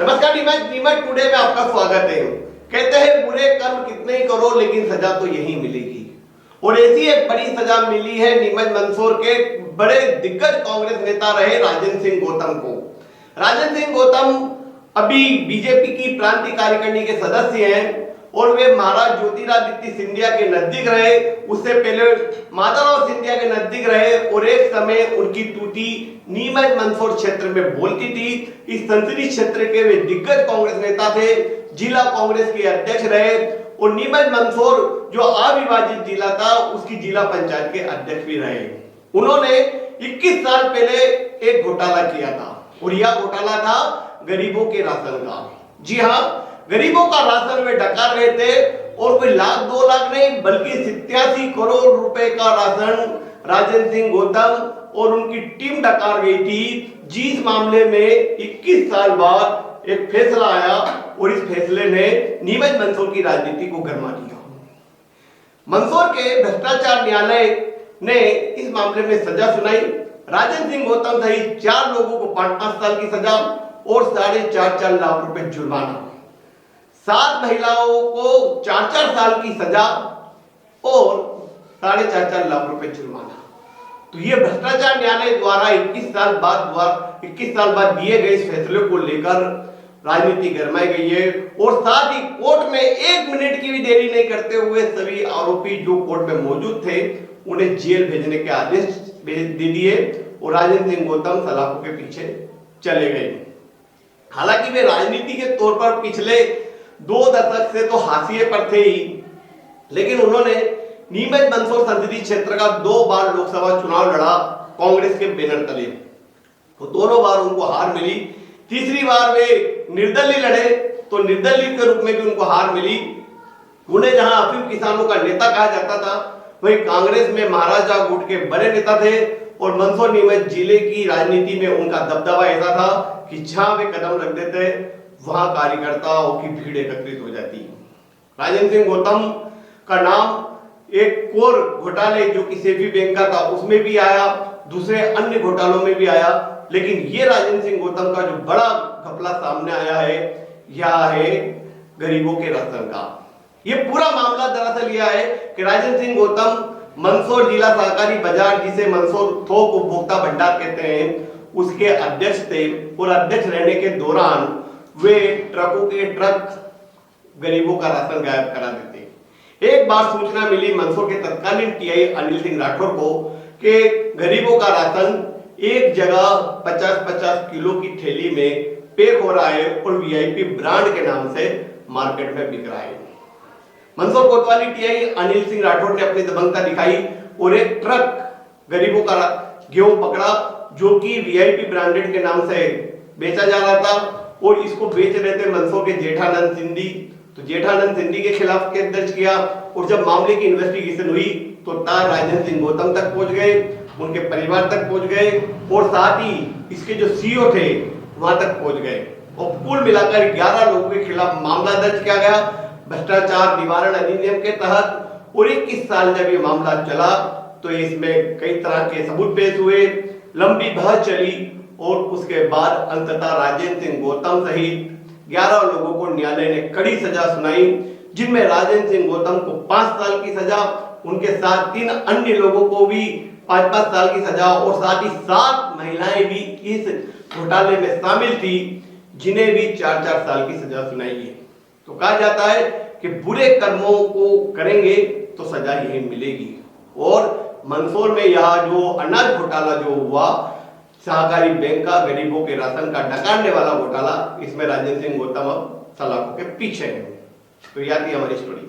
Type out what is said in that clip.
नमस्कार नीमच टुडे में आपका स्वागत है। कहते हैं बुरे कर्म कितने ही करो लेकिन सजा तो यही मिलेगी, और ऐसी एक बड़ी सजा मिली है नीमच मंदसौर के बड़े दिग्गज कांग्रेस नेता रहे राजेंद्र सिंह गौतम को। राजेंद्र सिंह गौतम अभी बीजेपी की प्रांतीय कार्यकारिणी के सदस्य हैं और वे महाराज ज्योतिरादित्य सिंधिया के नजदीक रहे, उससे पहले माधवराव सिंधिया के नजदीक रहे और एक समय उनकी टूटी नीमच मंदसौर क्षेत्र में बोलती थी। इस संसदीय क्षेत्र के वे दिग्गज कांग्रेस नेता थे, जिला कांग्रेस के अध्यक्ष रहे और नीमच मंदसौर जो अविभाजित जिला था उसकी जिला पंचायत के अध्यक्ष भी रहे। उन्होंने 21 साल पहले एक घोटाला किया था और यह घोटाला था गरीबों के राशन का। जी हाँ, गरीबों का राशन वे डकार रहे थे और कोई लाख 2 लाख नहीं बल्कि 87 करोड़ रुपए का राशन राजेंद्र सिंह गौतम और उनकी टीम डकार गई थी, जिस मामले में 21 साल बाद एक फैसला आया और इस फैसले ने नीमच मंदसौर की राजनीति को गरमा दिया। मंदसौर के भ्रष्टाचार न्यायालय ने इस मामले में सजा सुनाई। राजेंद्र सिंह गौतम सहित 4 लोगों को 5-5 साल की सजा और 4.5 लाख रुपए जुर्माना, 7 महिलाओं को 4-4 साल की सजा और 4.5 लाख रुपए जुर्माना। तो ये भ्रष्टाचार न्यायालय द्वारा 21 साल बाद दिए गए इस फैसले को लेकर राजनीति गरमाई गई है और साथ ही कोर्ट में 1 मिनट की भी देरी नहीं करते हुए सभी आरोपी जो कोर्ट में मौजूद थे उन्हें जेल भेजने के आदेश दे दिए और राजेंद्र सिंह गौतम सलाखों के पीछे चले गए। हालांकि वे राजनीति के तौर पर पिछले 2 दशक से तो हाशिए पर थे ही, लेकिन उन्होंने नीमच मंदसौर संसदीय क्षेत्र का 2 बार लोकसभा चुनाव लड़ा कांग्रेस के बैनर तले, तो दोनों बार उनको हार मिली। तीसरी बार वे निर्दलीय लड़े तो निर्दलीय के रूप में भी उनको हार मिली। उन्हें जहां अफीम किसानों का नेता कहा जाता था, वहीं कांग्रेस में महाराजा गुट के बड़े नेता थे और मंदसौर नीमच जिले की राजनीति में उनका दबदबा ऐसा था कि जहां वे कदम रख देते वहां कार्यकर्ताओं की भीड़ एकत्रित हो जाती। राजेंद्र सिंह गौतम का नाम एक और घोटाले जो कि सेफी बैंक का था उसमें भी आया, दूसरे अन्य घोटालों में भी आया, लेकिन ये राजेंद्र सिंह गौतम का जो बड़ा घपला सामने आया है यह है गरीबों के राशन का। ये पूरा मामला दरअसल यह है कि राजेंद्र सिंह गौतम मंदसौर जिला सहकारी बाजार, जिसे मंदसौर थोक उपभोक्ता भंडार कहते हैं, उसके अध्यक्ष थे और अध्यक्ष रहने के दौरान वे ट्रकों के ट्रक गरीबों का राशन गायब करा देते। एक बार सूचना मिली मंदसौर के तत्कालीन टीआई अनिल सिंह राठौर को कि गरीबों का राशन एक जगह 50-50 किलो की थैली में पैक हो रहा है और वीआईपी ब्रांड के नाम से मार्केट में बिक रहा है। मंदसौर कोतवाली टीआई अनिल सिंह राठौर ने अपनी दबंगता दिखाई और एक ट्रक गरीबों का गेहूं पकड़ा जो कि वीआईपी ब्रांडेड के नाम से बेचा जा रहा था और इसको बेच रहे थे मंदसौर के जेठानंद सिंधी। तो जेठानंद सिंधी के खिलाफ केस दर्ज किया और जब मामले की इन्वेस्टिगेशन हुई तो तार राजेंद्र सिंह गौतम तक पहुंच गए, उनके परिवार तक पहुंच गए और साथ ही इसके जो सीईओ थे वहां तक पहुंच गए और कुल मिलाकर 11 लोगों के खिलाफ मामला दर्ज किया गया भ्रष्टाचार निवारण अधिनियम के तहत। और 21 साल जब ये मामला चला तो इसमें कई तरह के सबूत पेश हुए, लंबी बहस चली और उसके बाद अंततः राजेंद्र सिंह गौतम सहित 11 लोगों को न्यायालय ने कड़ी सजा सुनाई, जिनमें राजेंद्र सिंह गौतम को 5 साल की सजा, उनके साथ 3 अन्य लोगों को भी 5-5 साल की सजा और साथ ही 7 महिलाएं भी इस घोटाले में शामिल थी जिन्हें भी 4-4 साल की सजा सुनाई है। तो कहा जाता है कि बुरे कर्मों को करेंगे तो सजा यही मिलेगी। और मंदसौर में यह जो अनाज घोटाला जो हुआ सहकारी बैंक का, गरीबों के राशन का डकारने वाला घोटाला, इसमें राजेंद्र सिंह गौतम अब सलाखों के पीछे है। तो यह थी हमारी स्टोरी।